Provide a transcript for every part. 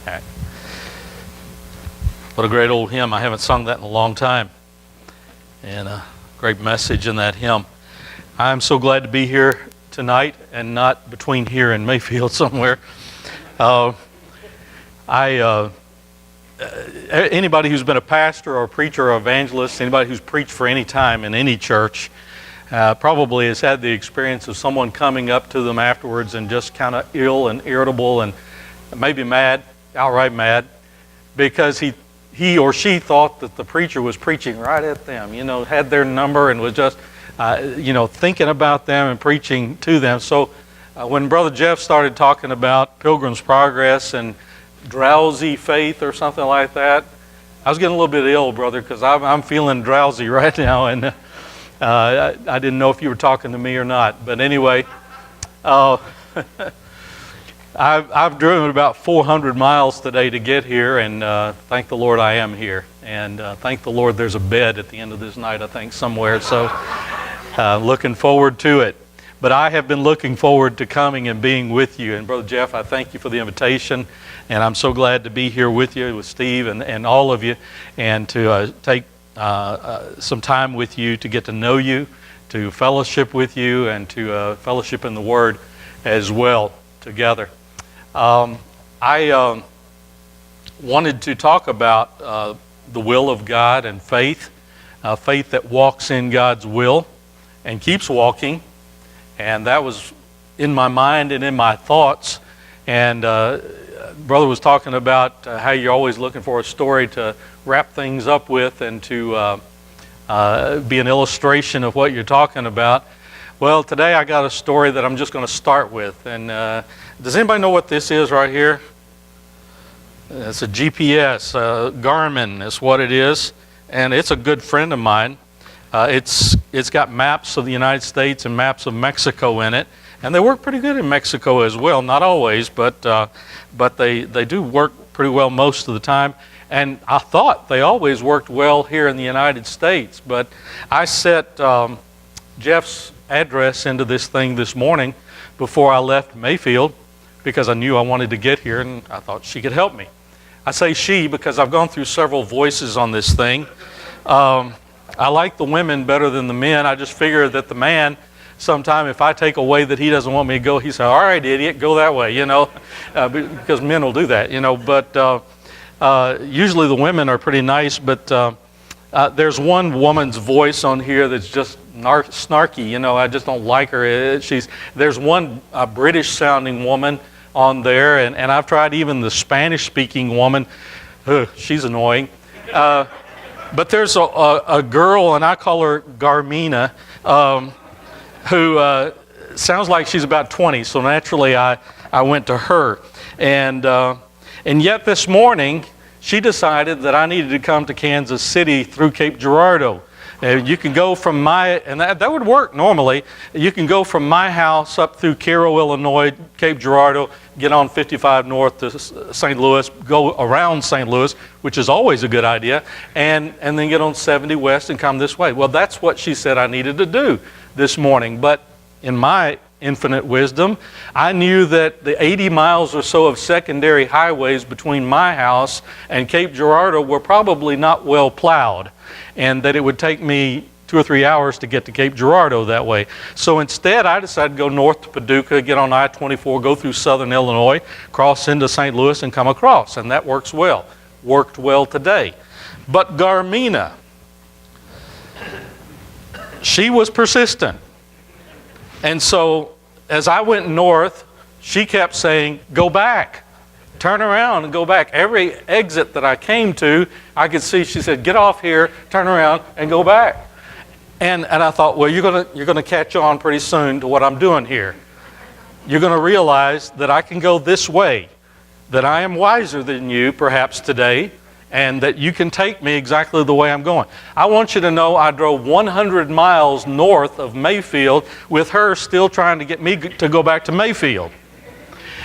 Act. What a great old hymn. I haven't sung that in a long time. And a great message in that hymn. I'm so glad to be here tonight and not between here and Mayfield somewhere. Anybody who's been a pastor or a preacher or evangelist, anybody who's preached for any time in any church, probably has had the experience of someone coming up to them afterwards and just kind of ill and irritable and maybe mad, outright mad, because he or she thought that the preacher was preaching right at them, had their number and was just, thinking about them and preaching to them. So when Brother Jeff started talking about Pilgrim's Progress and drowsy faith or something like that, I was getting a little bit ill, brother, because I'm feeling drowsy right now, and I didn't know if you were talking to me or not. But anyway, I've driven about 400 miles today to get here, and thank the Lord I am here. And thank the Lord there's a bed at the end of this night, I think, somewhere. So looking forward to it. But I have been looking forward to coming and being with you. And Brother Jeff, I thank you for the invitation. And I'm so glad to be here with you, with Steve and all of you, and to take some time with you to get to know you, to fellowship with you, and to fellowship in the Word as well together. I wanted to talk about the will of God and faith, faith that walks in God's will and keeps walking. And that was in my mind and in my thoughts. And Brother was talking about how you're always looking for a story to wrap things up with and to be an illustration of what you're talking about. Well, today I got a story that I'm just going to start with. And does anybody know what this is right here? It's a GPS, Garmin is what it is. And it's a good friend of mine. It's got maps of the United States and maps of Mexico in it. And they work pretty good in Mexico as well. Not always, but they do work pretty well most of the time. And I thought they always worked well here in the United States. But I set Jeff's address into this thing this morning before I left Mayfield because I knew I wanted to get here and I thought she could help me. I say she because I've gone through several voices on this thing. I like the women better than the men. I just figure that the man, sometime if I take a way that he doesn't want me to go, he says, all right, idiot, go that way, because men will do that, But usually the women are pretty nice, but there's one woman's voice on here that's just snarky, I just don't like her. There's one British-sounding woman on there, and I've tried even the Spanish-speaking woman. She's annoying. But there's a girl, and I call her Garmina, who sounds like she's about 20, so naturally I went to her. And yet this morning, she decided that I needed to come to Kansas City through Cape Girardeau. You can go from and that would work normally. You can go from my house up through Cairo, Illinois, Cape Girardeau, get on 55 north to St. Louis, go around St. Louis, which is always a good idea, and then get on 70 west and come this way. Well, that's what she said I needed to do this morning. But in my infinite wisdom, I knew that the 80 miles or so of secondary highways between my house and Cape Girardeau were probably not well plowed, and that it would take me 2 or 3 hours to get to Cape Girardeau that way. So instead, I decided to go north to Paducah, get on I-24, go through southern Illinois, cross into St. Louis, and come across. And that works well. Worked well today. But Garmina, she was persistent. And so as I went north, she kept saying, go back. Turn around and go back. Every exit that I came to, I could see, she said, get off here, turn around, and go back. And I thought, well, you're gonna catch on pretty soon to what I'm doing here. You're gonna realize that I can go this way, that I am wiser than you perhaps today, and that you can take me exactly the way I'm going. I want you to know I drove 100 miles north of Mayfield with her still trying to get me to go back to Mayfield.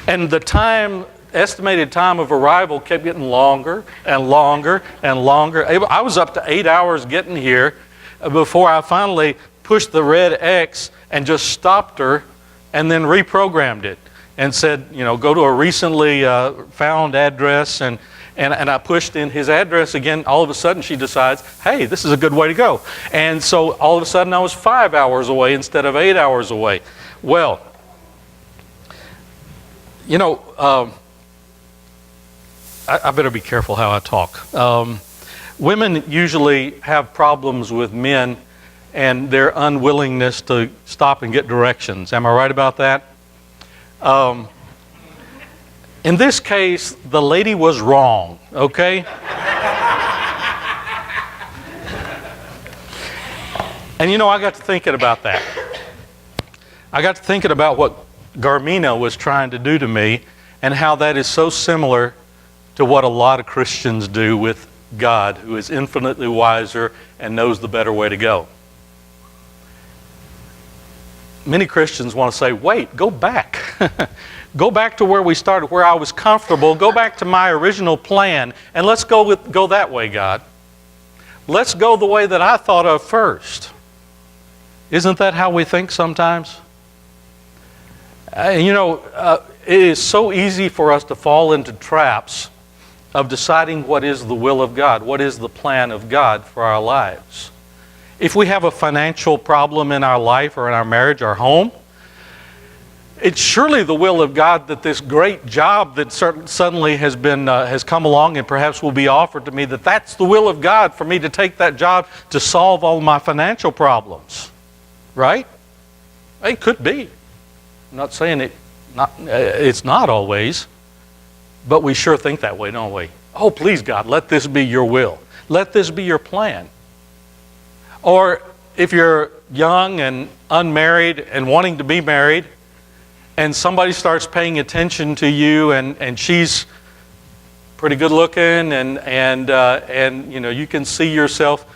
And the estimated time of arrival kept getting longer and longer and longer. I was up to 8 hours getting here before I finally pushed the red X and just stopped her and then reprogrammed it. and said, go to a recently found address, and I pushed in his address again. All of a sudden she decides, hey, this is a good way to go. And so all of a sudden I was 5 hours away instead of 8 hours away. Well, I better be careful how I talk. Women usually have problems with men and their unwillingness to stop and get directions. Am I right about that? In this case, the lady was wrong, okay? And I got to thinking about that. I got to thinking about what Garmina was trying to do to me and how that is so similar to what a lot of Christians do with God, who is infinitely wiser and knows the better way to go. Many Christians want to say, wait, go back. Go back to where we started, where I was comfortable. Go back to my original plan, and let's go that way, God. Let's go the way that I thought of first. Isn't that how we think sometimes? It is so easy for us to fall into traps of deciding what is the will of God, what is the plan of God for our lives. If we have a financial problem in our life or in our marriage or home, it's surely the will of God that this great job that suddenly has come along and perhaps will be offered to me, that's the will of God for me to take that job to solve all my financial problems. Right? It could be. I'm not saying it's not always, but we sure think that way, don't we? Oh, please, God, let this be your will. Let this be your plan. Or if you're young and unmarried and wanting to be married, and somebody starts paying attention to you, and she's pretty good looking, and you can see yourself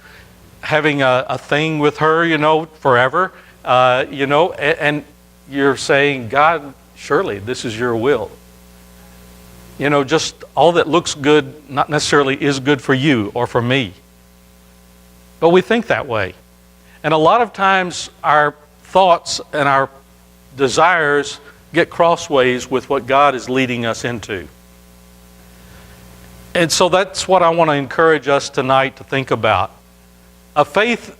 having a thing with her, forever, and you're saying, God, surely this is your will. Just all that looks good not necessarily is good for you or for me. But we think that way. And a lot of times our thoughts and our desires get crossways with what God is leading us into. And so that's what I want to encourage us tonight to think about. A faith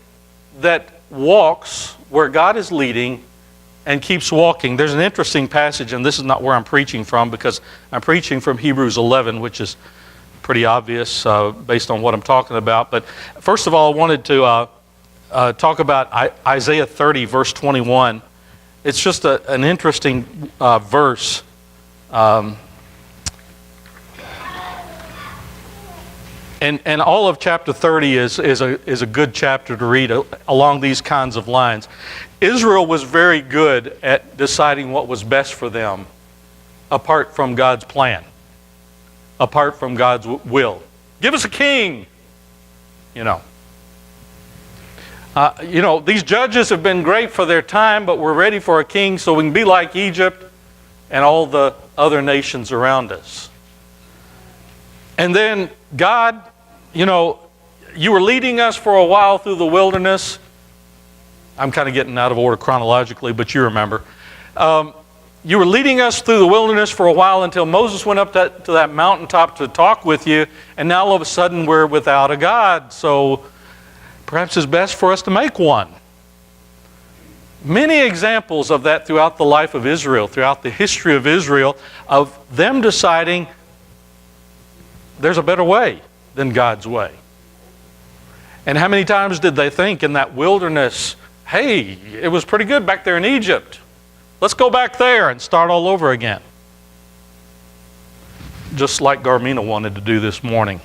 that walks where God is leading and keeps walking. There's an interesting passage, and this is not where I'm preaching from, because I'm preaching from Hebrews 11, which is pretty obvious based on what I'm talking about. But first of all, I wanted to talk about Isaiah 30, verse 21. It's just an interesting verse. And all of chapter 30 is a good chapter to read along these kinds of lines. Israel was very good at deciding what was best for them apart from God's plan, apart from God's will. Give us a king, these judges have been great for their time, but we're ready for a king so we can be like Egypt and all the other nations around us. And then God, you were leading us for a while through the wilderness. I'm kind of getting out of order chronologically, but you remember. You were leading us through the wilderness for a while until Moses went up to that mountaintop to talk with you, and now all of a sudden we're without a God. So perhaps it's best for us to make one. Many examples of that throughout the life of Israel, throughout the history of Israel, of them deciding there's a better way than God's way. And how many times did they think in that wilderness, hey, it was pretty good back there in Egypt. Let's go back there and start all over again. Just like Garmina wanted to do this morning.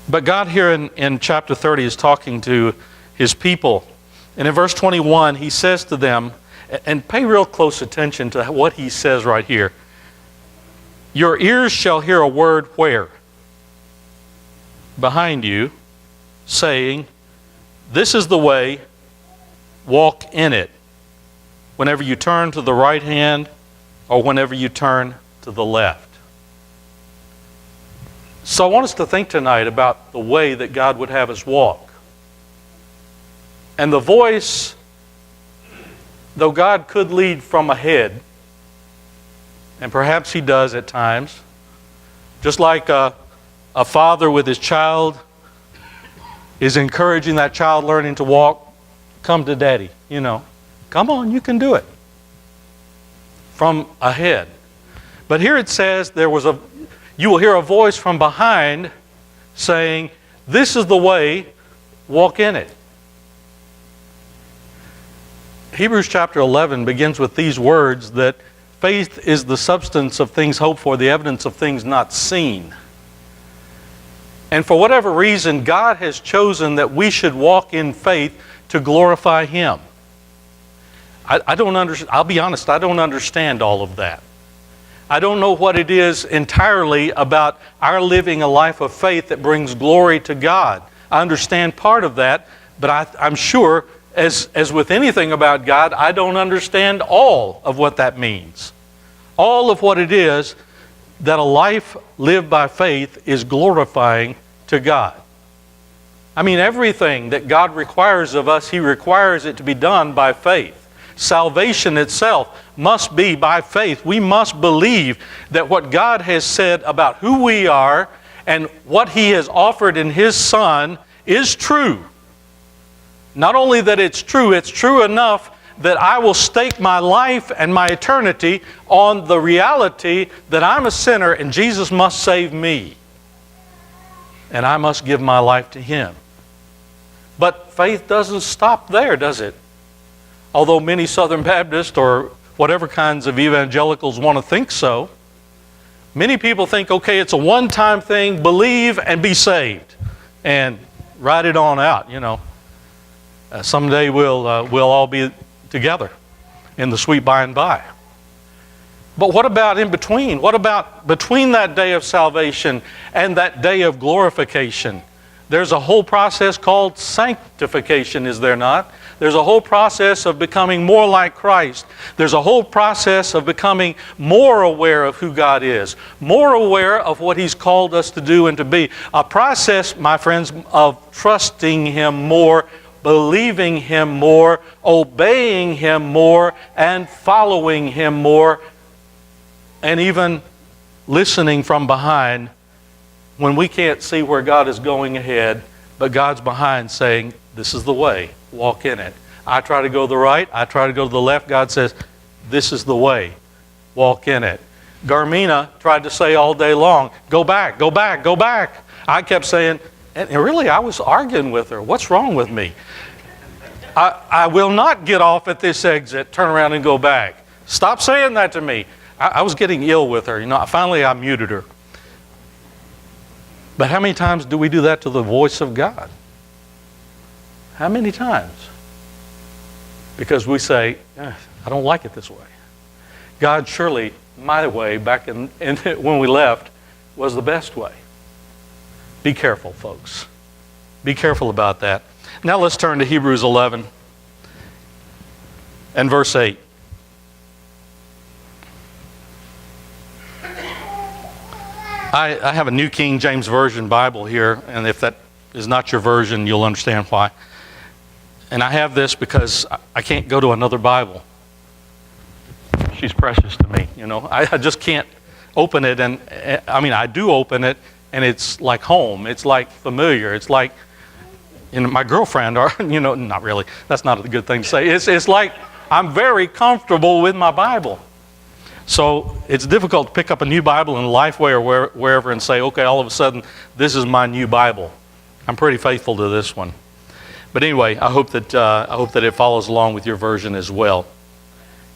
But God here in chapter 30 is talking to His people. And in verse 21, He says to them, and pay real close attention to what He says right here. Your ears shall hear a word where? Behind you, saying, this is the way, walk in it. Whenever you turn to the right hand or whenever you turn to the left. So I want us to think tonight about the way that God would have us walk. And the voice though God could lead from ahead, and perhaps He does at times, just like a father with his child is encouraging that child learning to walk, come to Daddy, come on, you can do it, from ahead. But here it says you will hear a voice from behind saying, this is the way, walk in it. Hebrews chapter 11 begins with these words that faith is the substance of things hoped for, the evidence of things not seen. And for whatever reason, God has chosen that we should walk in faith to glorify Him. I don't understand. I'll be honest, I don't understand all of that. I don't know what it is entirely about our living a life of faith that brings glory to God. I understand part of that, but I'm sure, as with anything about God, I don't understand all of what that means. All of what it is that a life lived by faith is glorifying to God. I mean, everything that God requires of us, He requires it to be done by faith. Salvation itself must be by faith. We must believe that what God has said about who we are and what He has offered in His Son is true. Not only that it's true enough that I will stake my life and my eternity on the reality that I'm a sinner and Jesus must save me. And I must give my life to Him. But faith doesn't stop there, does it? Although many Southern Baptists or whatever kinds of evangelicals want to think so, many people think, okay, it's a one-time thing, believe and be saved, and ride it on out, someday we'll all be together in the sweet by and by. But what about in between? What about between that day of salvation and that day of glorification? There's a whole process called sanctification, is there not? There's a whole process of becoming more like Christ. There's a whole process of becoming more aware of who God is, more aware of what He's called us to do and to be. A process, my friends, of trusting Him more, believing Him more, obeying Him more, and following Him more, and even listening from behind when we can't see where God is going ahead, but God's behind saying, this is the way, walk in it. I try to go to the right, I try to go to the left. God says, this is the way, walk in it. Garmina tried to say all day long, go back, go back, go back. I kept saying, and really I was arguing with her, what's wrong with me? I will not get off at this exit, turn around and go back. Stop saying that to me. I was getting ill with her. Finally I muted her. But how many times do we do that to the voice of God? How many times? Because we say, I don't like it this way. God, surely my way back in when we left was the best way. Be careful, folks. Be careful about that. Now let's turn to Hebrews 11 and verse 8. I have a New King James Version Bible here, and if that is not your version, you'll understand why. And I have this because I can't go to another Bible. She's precious to me, I just can't open it, and I do open it, and it's like home. It's like familiar. It's like, my girlfriend, or, not really. That's not a good thing to say. It's like I'm very comfortable with my Bible. So it's difficult to pick up a new Bible in Lifeway or wherever and say, okay, all of a sudden, this is my new Bible. I'm pretty faithful to this one. But anyway, I hope that it follows along with your version as well.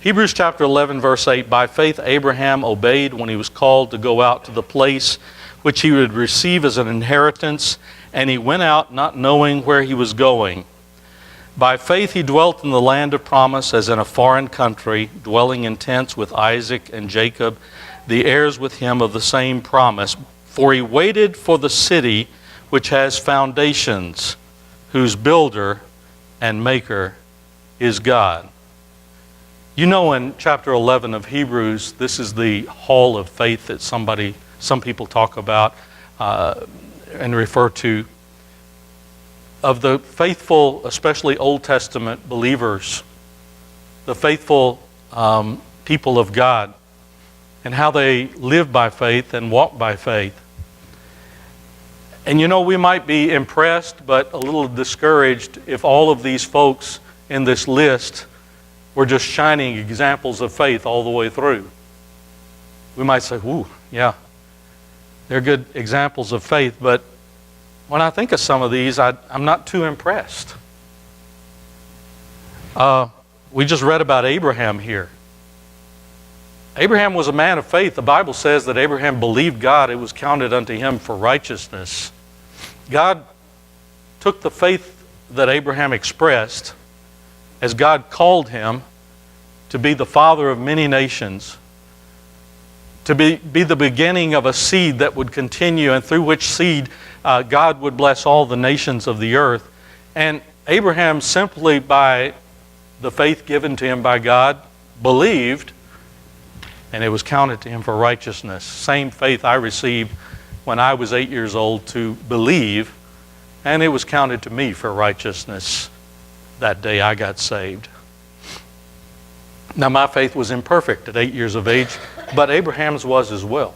Hebrews chapter 11, verse 8, by faith Abraham obeyed when he was called to go out to the place which he would receive as an inheritance, and he went out not knowing where he was going. By faith he dwelt in the land of promise as in a foreign country, dwelling in tents with Isaac and Jacob, the heirs with him of the same promise. For he waited for the city which has foundations, whose builder and maker is God. In chapter 11 of Hebrews, this is the hall of faith that some people talk about and refer to. Of the faithful, especially Old Testament believers, the faithful people of God and how they live by faith and walk by faith. And you know, we might be impressed but a little discouraged if all of these folks in this list were just shining examples of faith all the way through. We might say, ooh, yeah, they're good examples of faith, but when I think of some of these, I'm not too impressed. We just read about Abraham here. Abraham was a man of faith. The Bible says that Abraham believed God. It was counted unto him for righteousness. God took the faith that Abraham expressed as God called him to be the father of many nations, to be the beginning of a seed that would continue, and through which seed God would bless all the nations of the earth. And Abraham, simply by the faith given to him by God, believed, and it was counted to him for righteousness. Same faith I received when I was 8 years old to believe, and it was counted to me for righteousness that day I got saved. Now, my faith was imperfect at 8 years of age, but Abraham's was as well.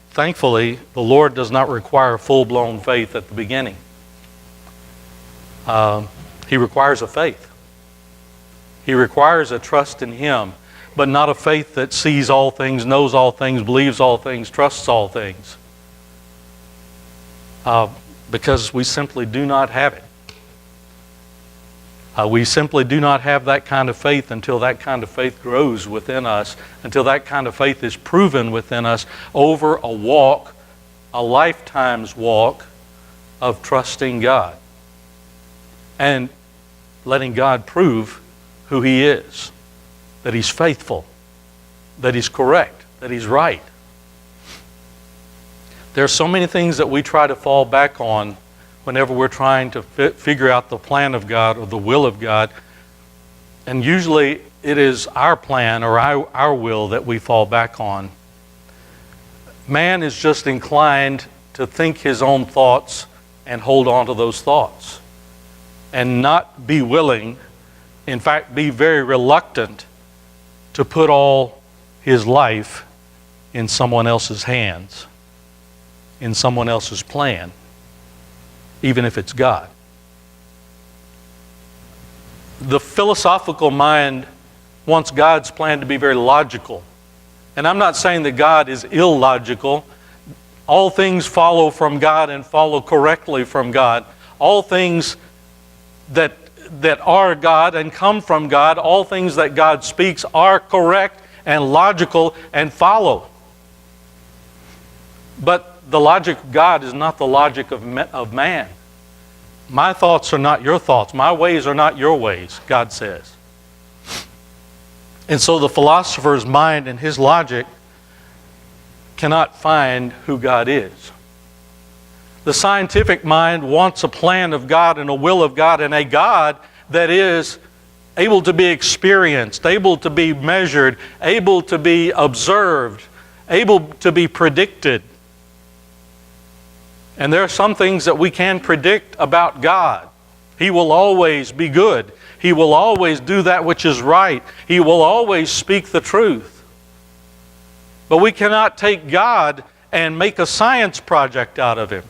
Thankfully, the Lord does not require full-blown faith at the beginning. He requires a faith. He requires a trust in Him, but not a faith that sees all things, knows all things, believes all things, trusts all things. Because we simply do not have it. We simply do not have that kind of faith until that kind of faith grows within us, until that kind of faith is proven within us over a walk, a lifetime's walk of trusting God and letting God prove who He is, that He's faithful, that He's correct, that He's right. There are so many things that we try to fall back on whenever we're trying to figure out the plan of God or the will of God. And usually it is our plan or our will that we fall back on. Man is just inclined to think his own thoughts and hold on to those thoughts and not be willing, in fact, be very reluctant to put all his life in someone else's hands, in someone else's plan, even if it's God. The philosophical mind wants God's plan to be very logical. And I'm not saying that God is illogical. All things follow from God and follow correctly from God. All things that are God and come from God, all things that God speaks are correct and logical and follow. But the logic of God is not the logic of man. My thoughts are not your thoughts. My ways are not your ways, God says. And so the philosopher's mind and his logic cannot find who God is. The scientific mind wants a plan of God and a will of God and a God that is able to be experienced, able to be measured, able to be observed, able to be predicted. And there are some things that we can predict about God. He will always be good. He will always do that which is right. He will always speak the truth. But we cannot take God and make a science project out of Him.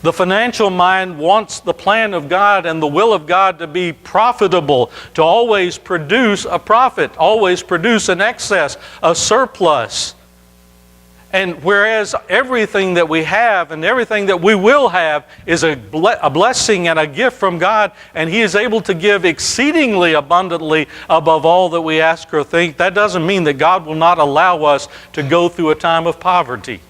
The financial mind wants the plan of God and the will of God to be profitable, to always produce a profit, always produce an excess, a surplus. And whereas everything that we have and everything that we will have is a blessing and a gift from God, and He is able to give exceedingly abundantly above all that we ask or think, that doesn't mean that God will not allow us to go through a time of poverty.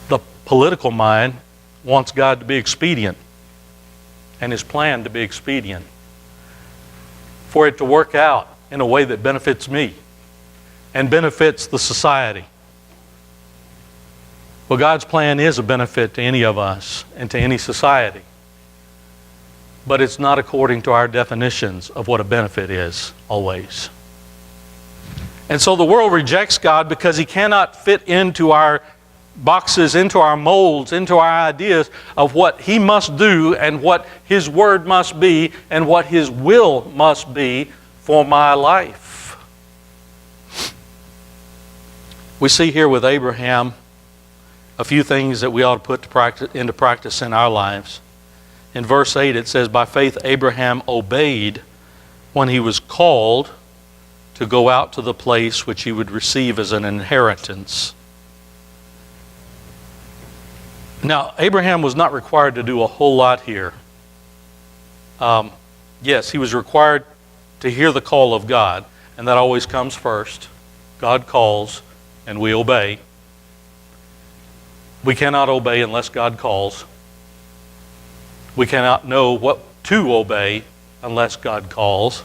The political mind wants God to be expedient and His plan to be expedient, for it to work out in a way that benefits me and benefits the society. Well, God's plan is a benefit to any of us and to any society. But it's not according to our definitions of what a benefit is, always. And so the world rejects God because He cannot fit into our boxes, into our molds, into our ideas of what He must do and what His word must be and what His will must be for my life. We see here with Abraham a few things that we ought to put into practice in our lives. In verse 8 it says, by faith Abraham obeyed when he was called to go out to the place which he would receive as an inheritance. Now, Abraham was not required to do a whole lot here. Yes, he was required to hear the call of God, and that always comes first. God calls, and we obey. We cannot obey unless God calls. We cannot know what to obey unless God calls.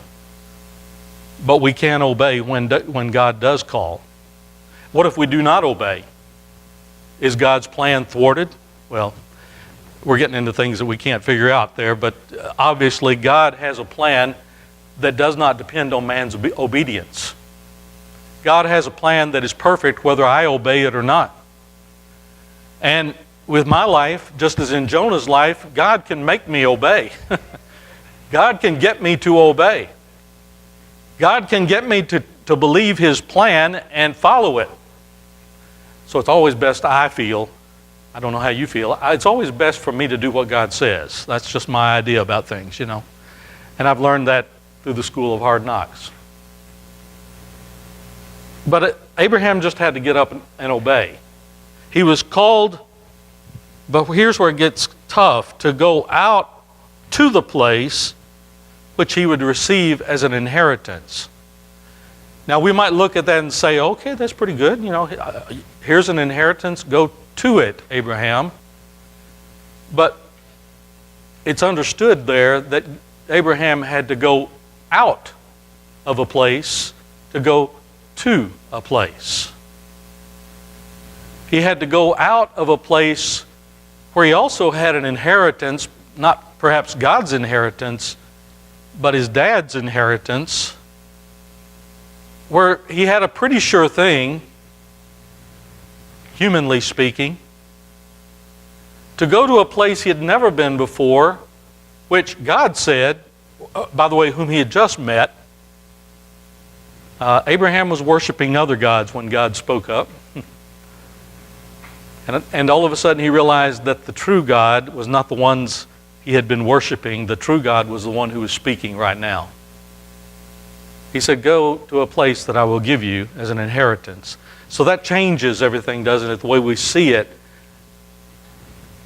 But we can obey when God does call. What if we do not obey? Is God's plan thwarted? Well, we're getting into things that we can't figure out there, but obviously God has a plan that does not depend on man's obedience. God has a plan that is perfect whether I obey it or not. And with my life, just as in Jonah's life, God can make me obey. God can get me to obey. God can get me to believe His plan and follow it. So it's always best, I feel, I don't know how you feel, it's always best for me to do what God says. That's just my idea about things, And I've learned that through the school of hard knocks. But Abraham just had to get up and obey. He was called, but here's where it gets tough, to go out to the place which he would receive as an inheritance. Now we might look at that and say, okay, that's pretty good. Here's an inheritance, go to it, Abraham. But it's understood there that Abraham had to go out of a place to go to a place. He had to go out of a place where he also had an inheritance, not perhaps God's inheritance, but his dad's inheritance, where he had a pretty sure thing, humanly speaking, to go to a place he had never been before, which God said, by the way, whom he had just met. Abraham was worshiping other gods when God spoke up. And all of a sudden he realized that the true God was not the ones he had been worshiping. The true God was the one who was speaking right now. He said, go to a place that I will give you as an inheritance. So that changes everything, doesn't it? The way we see it.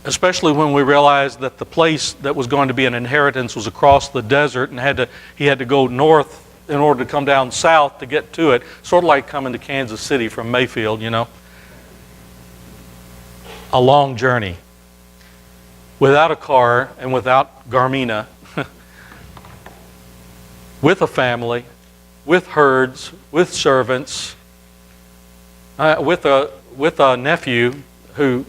Especially when we realize that the place that was going to be an inheritance was across the desert, and he had to go north in order to come down south to get to it. Sort of like coming to Kansas City from Mayfield, A long journey. Without a car and without Garmina. With a family, with herds, with servants, with a nephew who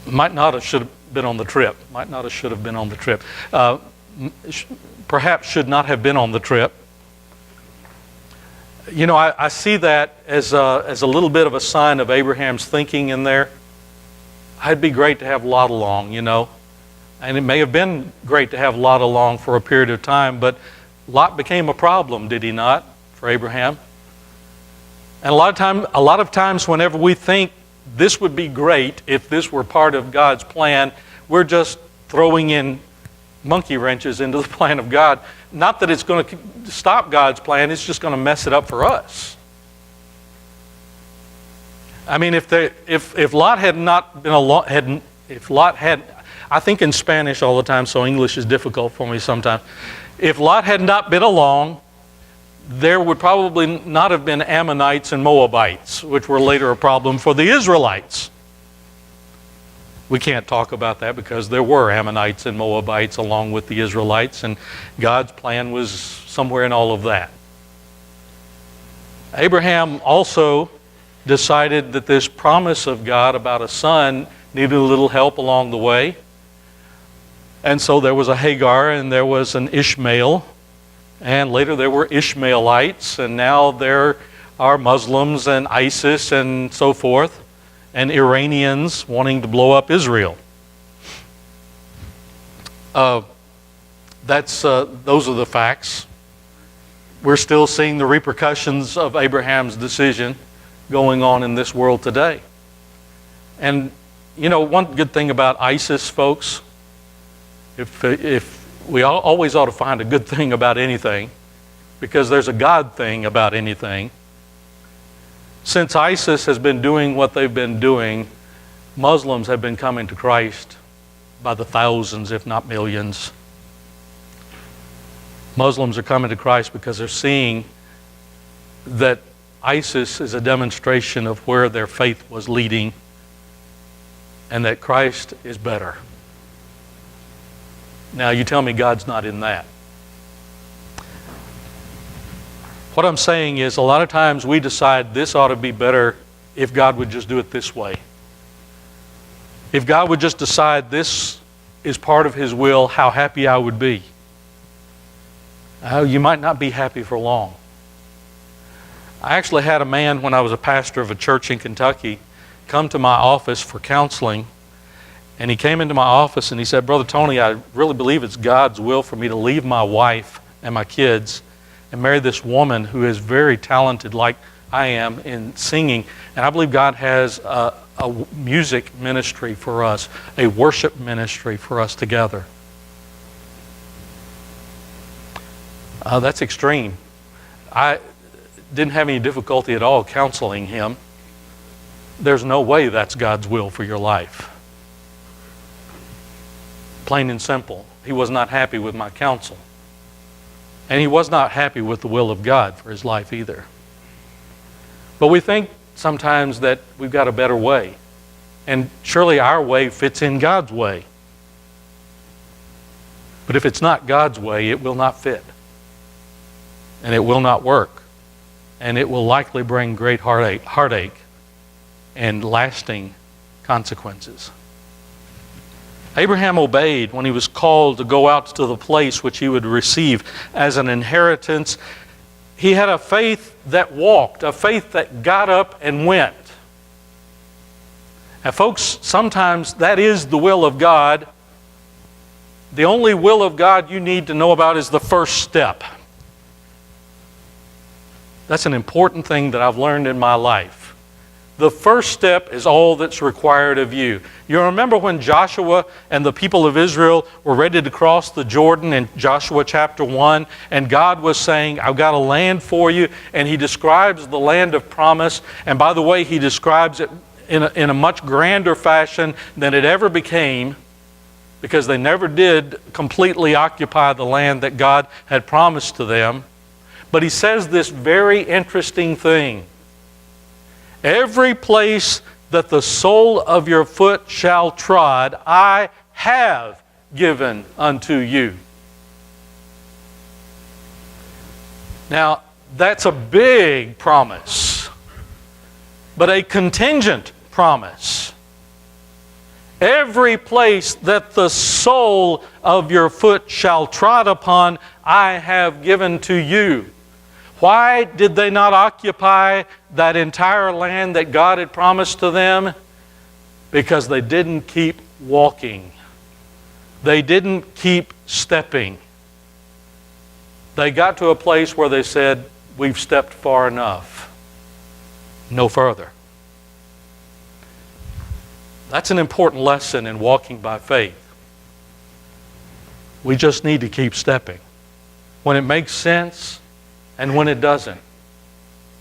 might not have should have been on the trip. Perhaps should not have been on the trip. I see that as a little bit of a sign of Abraham's thinking in there. It'd be great to have Lot along, And it may have been great to have Lot along for a period of time, but Lot became a problem, did he not, for Abraham? And a lot of times whenever we think this would be great if this were part of God's plan, we're just throwing in monkey wrenches into the plan of God. Not that it's going to stop God's plan, it's just going to mess it up for us. I mean, if Lot had not been along, if Lot had, I think in Spanish all the time, so English is difficult for me sometimes. If Lot had not been along, there would probably not have been Ammonites and Moabites, which were later a problem for the Israelites. We can't talk about that because there were Ammonites and Moabites along with the Israelites, and God's plan was somewhere in all of that. Abraham also decided that this promise of God about a son needed a little help along the way. And so there was a Hagar and there was an Ishmael, and later there were Ishmaelites, and now there are Muslims and ISIS and so forth. and Iranians wanting to blow up Israel. Those are the facts. We're still seeing the repercussions of Abraham's decision going on in this world today. And you know, one good thing about ISIS, folks, if we always ought to find a good thing about anything, because there's a God thing about anything. Since ISIS has been doing what they've been doing, Muslims have been coming to Christ by the thousands, if not millions. Muslims are coming to Christ because they're seeing that ISIS is a demonstration of where their faith was leading, and that Christ is better. Now, you tell me God's not in that. What I'm saying is, a lot of times we decide this ought to be better if God would just do it this way. If God would just decide this is part of His will, how happy I would be. You might not be happy for long. I actually had a man, when I was a pastor of a church in Kentucky, come to my office for counseling. And he came into my office and he said, "Brother Tony, I really believe it's God's will for me to leave my wife and my kids and marry this woman who is very talented like I am in singing. And I believe God has a music ministry for us, a worship ministry for us together." That's extreme. I didn't have any difficulty at all counseling him. There's no way that's God's will for your life. Plain and simple. He was not happy with my counsel. And he was not happy with the will of God for his life either. But we think sometimes that we've got a better way. And surely our way fits in God's way. But if it's not God's way, it will not fit. And it will not work. And it will likely bring great heartache and lasting consequences. Abraham obeyed when he was called to go out to the place which he would receive as an inheritance. He had a faith that walked, a faith that got up and went. Now, folks, sometimes that is the will of God. The only will of God you need to know about is the first step. That's an important thing that I've learned in my life. The first step is all that's required of you. You remember when Joshua and the people of Israel were ready to cross the Jordan in Joshua chapter 1, and God was saying, "I've got a land for you," and He describes the land of promise. And by the way, He describes it in a much grander fashion than it ever became, because they never did completely occupy the land that God had promised to them. But He says this very interesting thing. "Every place that the sole of your foot shall trod, I have given unto you." Now, that's a big promise, but a contingent promise. Every place that the sole of your foot shall trod upon, I have given to you. Why did they not occupy that entire land that God had promised to them? Because they didn't keep walking. They didn't keep stepping. They got to a place where they said, "We've stepped far enough. No further." That's an important lesson in walking by faith. We just need to keep stepping. When it makes sense, and when it doesn't.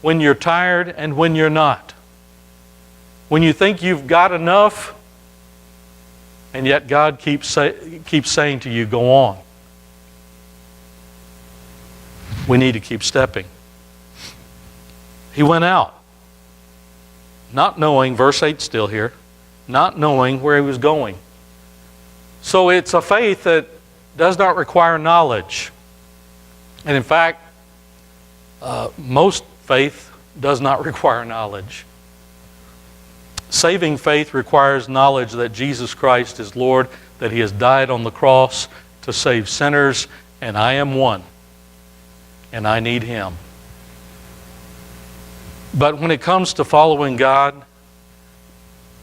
When you're tired and when you're not. When you think you've got enough, and yet God keeps saying to you, "Go on." We need to keep stepping. He went out, not knowing, verse 8 still here, not knowing where he was going. So it's a faith that does not require knowledge. And in fact, most faith does not require knowledge. Saving faith requires knowledge that Jesus Christ is Lord, that He has died on the cross to save sinners, and I am one, and I need Him. But when it comes to following God,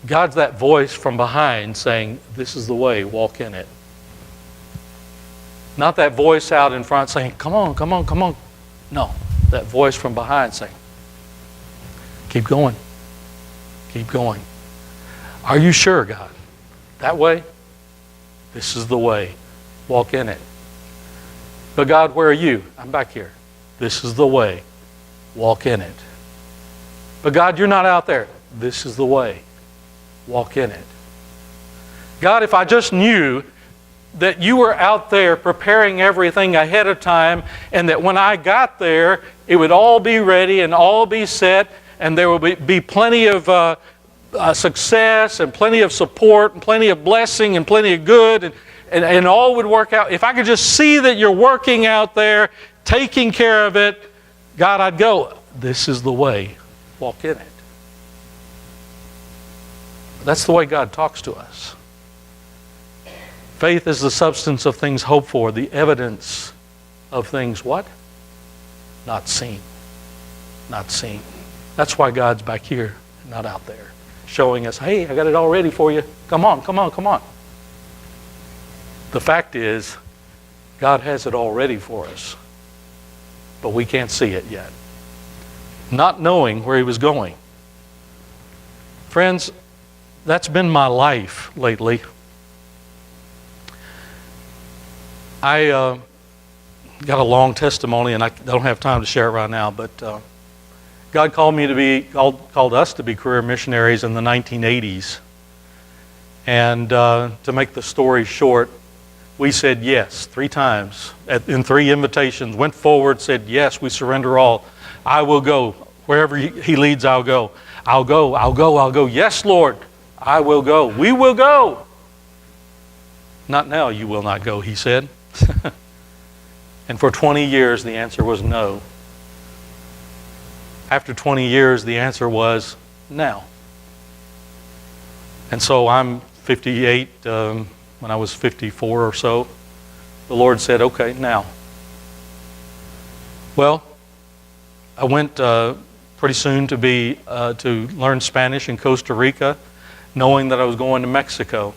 God's that voice from behind saying, this is the way, walk in it. Not that voice out in front saying, come on, come on, come on. No, that voice from behind saying, keep going, keep going. Are you sure, God? That way? This is the way. Walk in it. But God, where are you? I'm back here. This is the way. Walk in it. But God, you're not out there. This is the way. Walk in it. God, if I just knew that you were out there preparing everything ahead of time, and that when I got there, it would all be ready and all be set, and there would be plenty of success and plenty of support and plenty of blessing and plenty of good, and all would work out. If I could just see that you're working out there, taking care of it, God, I'd go, this is the way. Walk in it. That's the way God talks to us. Faith is the substance of things hoped for, the evidence of things what? Not seen. Not seen. That's why God's back here, not out there, showing us, hey, I got it all ready for you. Come on, come on, come on. The fact is, God has it all ready for us, but we can't see it yet. Not knowing where He was going. Friends, that's been my life lately. I got a long testimony, and I don't have time to share it right now, but God called us to be career missionaries in the 1980s. And to make the story short, we said yes 3 times in 3 invitations. Went forward, said yes, we surrender all. I will go. Wherever He leads, I'll go. I'll go, I'll go, I'll go. Yes, Lord, I will go. We will go. Not now, you will not go, He said. And for 20 years, the answer was no. After 20 years, the answer was now. And so I'm 58. When I was 54 or so, the Lord said, okay, now. Well, I went pretty soon to learn Spanish in Costa Rica, knowing that I was going to Mexico.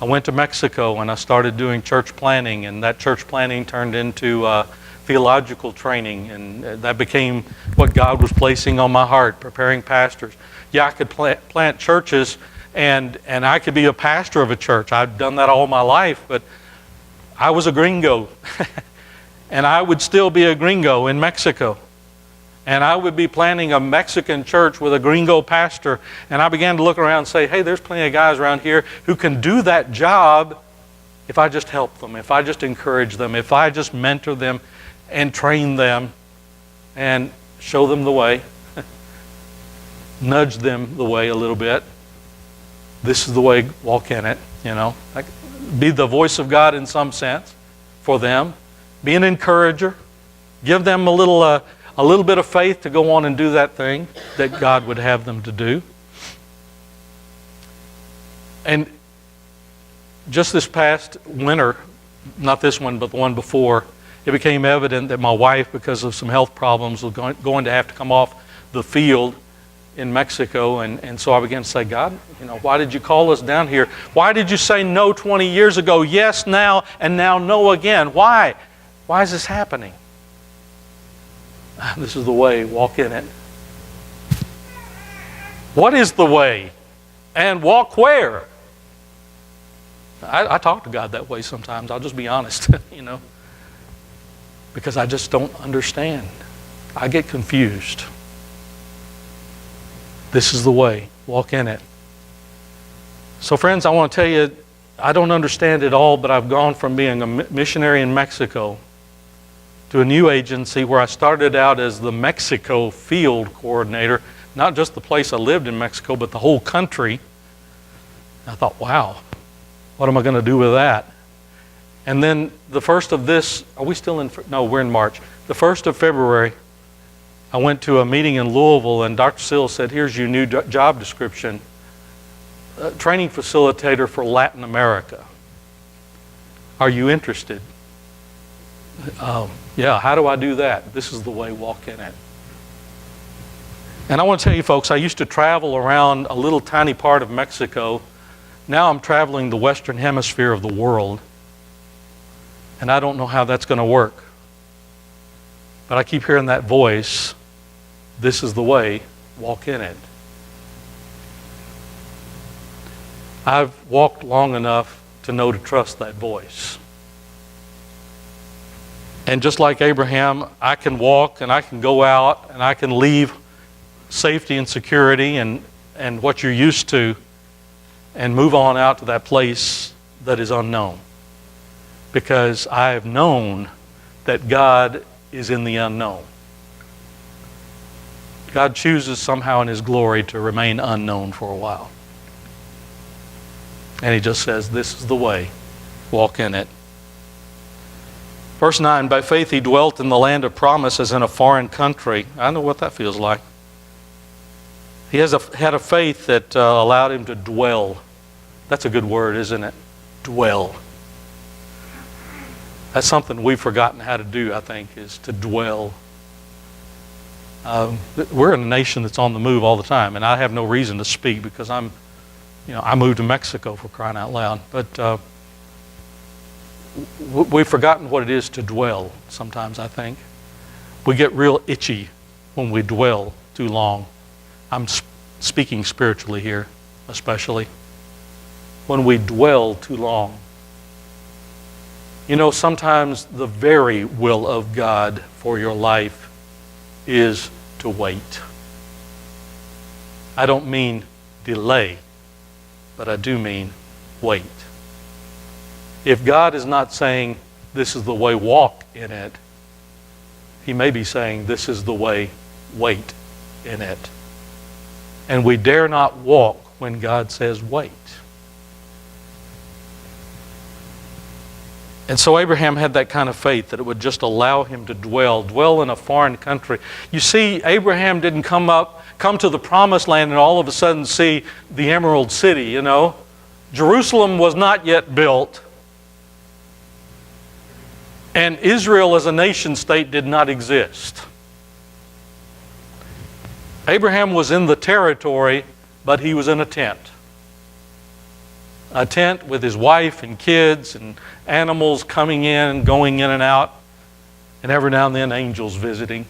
I went to Mexico and I started doing church planning, and that church planning turned into theological training, and that became what God was placing on my heart, preparing pastors. Yeah, I could plant churches, and I could be a pastor of a church. I've done that all my life, but I was a gringo. And I would still be a gringo in Mexico. And I would be planning a Mexican church with a gringo pastor. And I began to look around and say, hey, there's plenty of guys around here who can do that job if I just help them, if I just encourage them, if I just mentor them and train them and show them the way, nudge them the way a little bit. This is the way, walk in it, you know. Be the voice of God in some sense for them. Be an encourager. Give them a little bit of faith to go on and do that thing that God would have them to do. And just this past winter, not this one, but the one before, it became evident that my wife, because of some health problems, was going to have to come off the field in Mexico. And so I began to say, God, why did you call us down here? Why did you say no 20 years ago, yes now, and now no again? Why? Why is this happening? This is the way, walk in it. What is the way? And walk where? I talk to God that way sometimes, I'll just be honest, because I just don't understand. I get confused. This is the way, walk in it. So friends, I want to tell you, I don't understand it all, but I've gone from being a missionary in Mexico to a new agency where I started out as the Mexico field coordinator, not just the place I lived in Mexico, but the whole country. I thought, wow, what am I going to do with that? And then the first of this, are we still in, no, we're in March. The 1st of February, I went to a meeting in Louisville, and Dr. Sills said, here's your new job description, training facilitator for Latin America. Are you interested? Yeah, how do I do that? This is the way, walk in it. And I want to tell you folks, I used to travel around a little tiny part of Mexico. Now I'm traveling the Western Hemisphere of the world. And I don't know how that's going to work. But I keep hearing that voice, this is the way, walk in it. I've walked long enough to know to trust that voice. And just like Abraham, I can walk and I can go out and I can leave safety and security and what you're used to and move on out to that place that is unknown. Because I have known that God is in the unknown. God chooses somehow in His glory to remain unknown for a while. And He just says, this is the way, walk in it. Verse 9, by faith he dwelt in the land of promise as in a foreign country. I know what that feels like. He had a faith that allowed him to dwell. That's a good word, isn't it? Dwell. That's something we've forgotten how to do, I think, is to dwell. We're in a nation that's on the move all the time, and I have no reason to speak because I moved to Mexico, for crying out loud. But we've forgotten what it is to dwell sometimes, I think. We get real itchy when we dwell too long. I'm speaking spiritually here, especially. When we dwell too long. You know, sometimes the very will of God for your life is to wait. I don't mean delay, but I do mean wait. If God is not saying, this is the way, walk in it, He may be saying, this is the way, wait in it. And we dare not walk when God says wait. And so Abraham had that kind of faith that it would just allow him to dwell in a foreign country. You see, Abraham didn't come to the promised land and all of a sudden see the Emerald City, you know. Jerusalem was not yet built. And Israel as a nation state did not exist. Abraham was in the territory, but he was in a tent. A tent with his wife and kids and animals coming in, going in and out, and every now and then angels visiting,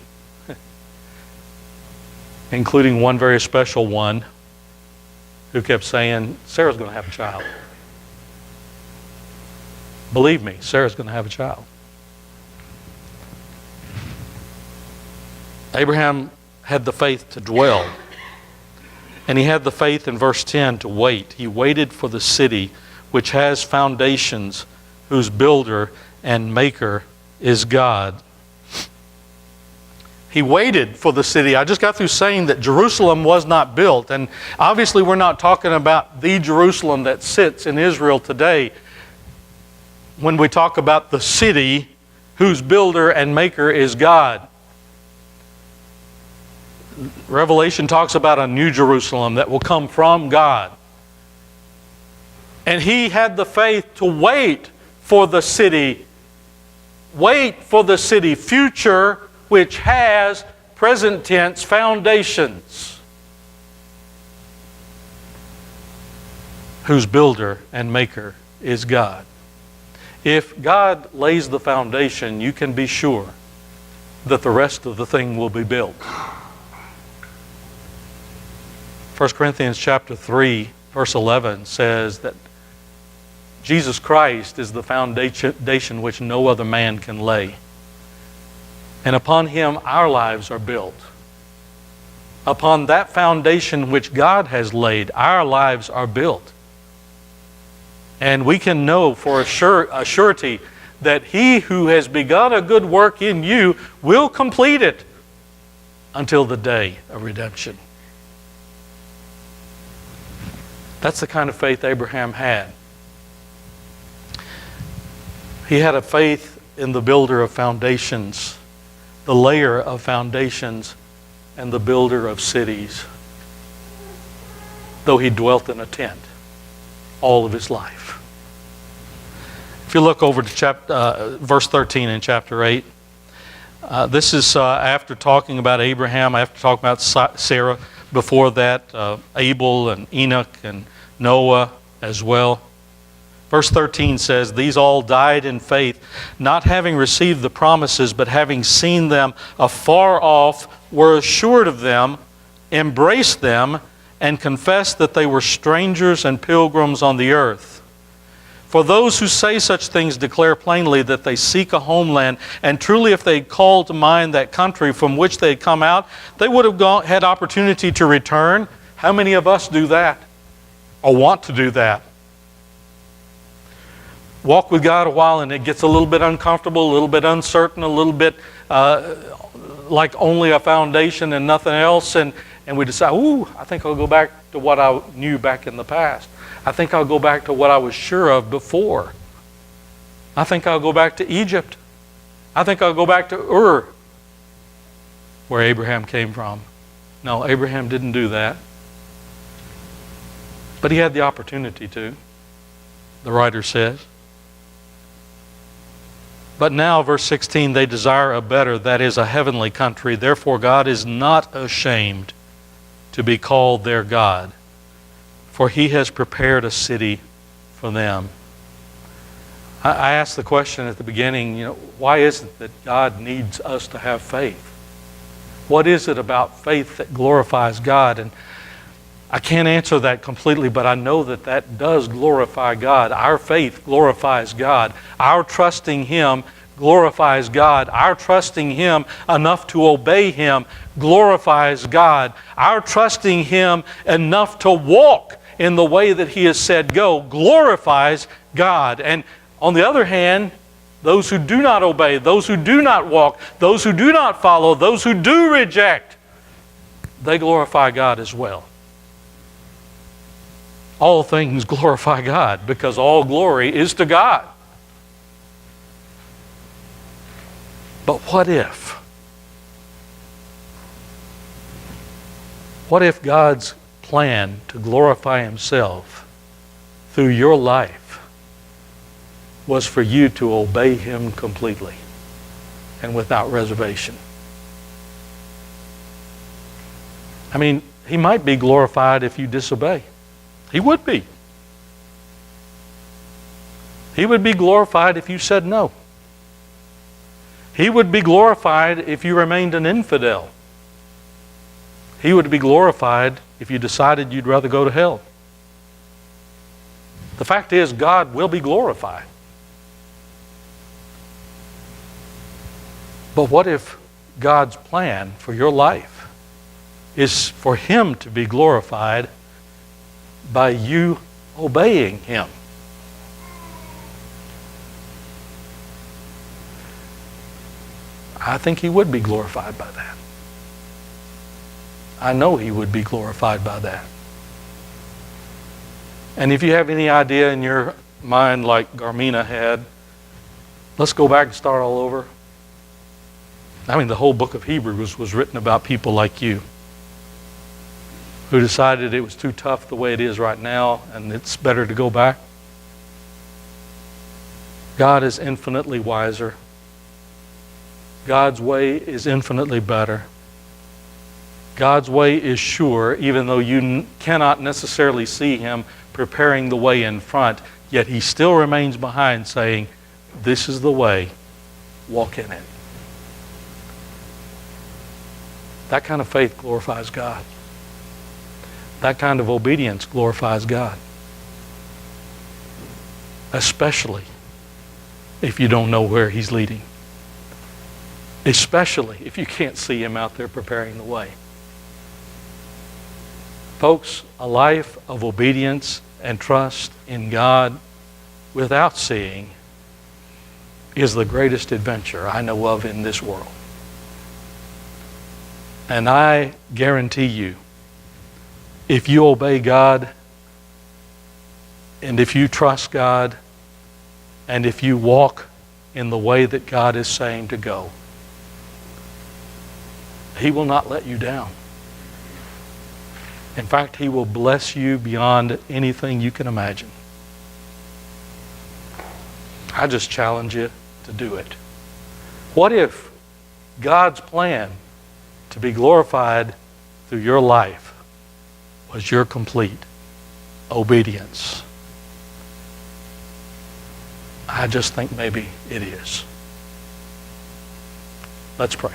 including one very special one who kept saying, Sarah's going to have a child. Believe me, Sarah's going to have a child. Abraham had the faith to dwell. And he had the faith in verse 10 to wait. He waited for the city which has foundations, whose builder and maker is God. He waited for the city. I just got through saying that Jerusalem was not built. And obviously we're not talking about the Jerusalem that sits in Israel today. When we talk about the city whose builder and maker is God. Revelation talks about a new Jerusalem that will come from God. And he had the faith to wait for the city. Wait for the city, future, which has, present tense, foundations. Whose builder and maker is God. If God lays the foundation, you can be sure that the rest of the thing will be built. 1 Corinthians chapter 3, verse 11 says that Jesus Christ is the foundation which no other man can lay. And upon Him our lives are built. Upon that foundation which God has laid, our lives are built. And we can know for a surety that He who has begun a good work in you will complete it until the day of redemption. That's the kind of faith Abraham had. He had a faith in the builder of foundations, the layer of foundations, and the builder of cities, though he dwelt in a tent all of his life. If you look over to verse 13 in chapter 8, This is after talking about Abraham, after talking about Sarah. Before that, Abel and Enoch and Noah as well. Verse 13 says, "These all died in faith, not having received the promises, but having seen them afar off, were assured of them, embraced them, and confessed that they were strangers and pilgrims on the earth. For those who say such things declare plainly that they seek a homeland, and truly if they had called to mind that country from which they had come out, they would have had opportunity to return." How many of us do that or want to do that? Walk with God a while and it gets a little bit uncomfortable, a little bit uncertain, a little bit like only a foundation and nothing else, and we decide, I think I'll go back to what I knew back in the past. I think I'll go back to what I was sure of before. I think I'll go back to Egypt. I think I'll go back to Ur, where Abraham came from. No, Abraham didn't do that. But he had the opportunity to, the writer says. But now, verse 16, they desire a better, that is, a heavenly country. Therefore, God is not ashamed to be called their God, for He has prepared a city for them. I asked the question at the beginning, why is it that God needs us to have faith? What is it about faith that glorifies God? And I can't answer that completely, but I know that that does glorify God. Our faith glorifies God. Our trusting Him glorifies God. Our trusting Him enough to obey Him glorifies God. Our trusting Him enough to walk in the way that He has said go glorifies God. And on the other hand, those who do not obey, those who do not walk, those who do not follow, those who do reject, they glorify God as well. All things glorify God because all glory is to God. But what if? What if God's plan to glorify Himself through your life was for you to obey Him completely and without reservation? I mean, He might be glorified if you disobey. He would be. He would be glorified if you said no. He would be glorified if you remained an infidel. He would be glorified if you decided you'd rather go to hell. The fact is, God will be glorified. But what if God's plan for your life is for Him to be glorified by you obeying Him? I think He would be glorified by that. I know He would be glorified by that. And if you have any idea in your mind like Garmina had, let's go back and start all over. I mean, the whole book of Hebrews was written about people like you who decided it was too tough the way it is right now and it's better to go back. God is infinitely wiser. God's way is infinitely better. God's way is sure, even though you cannot necessarily see Him preparing the way in front, yet He still remains behind saying, this is the way, walk in it. That kind of faith glorifies God. That kind of obedience glorifies God. Especially if you don't know where He's leading. Especially if you can't see Him out there preparing the way. Folks, a life of obedience and trust in God without seeing is the greatest adventure I know of in this world. And I guarantee you, if you obey God, and if you trust God, and if you walk in the way that God is saying to go, He will not let you down. In fact, He will bless you beyond anything you can imagine. I just challenge you to do it. What if God's plan to be glorified through your life was your complete obedience? I just think maybe it is. Let's pray.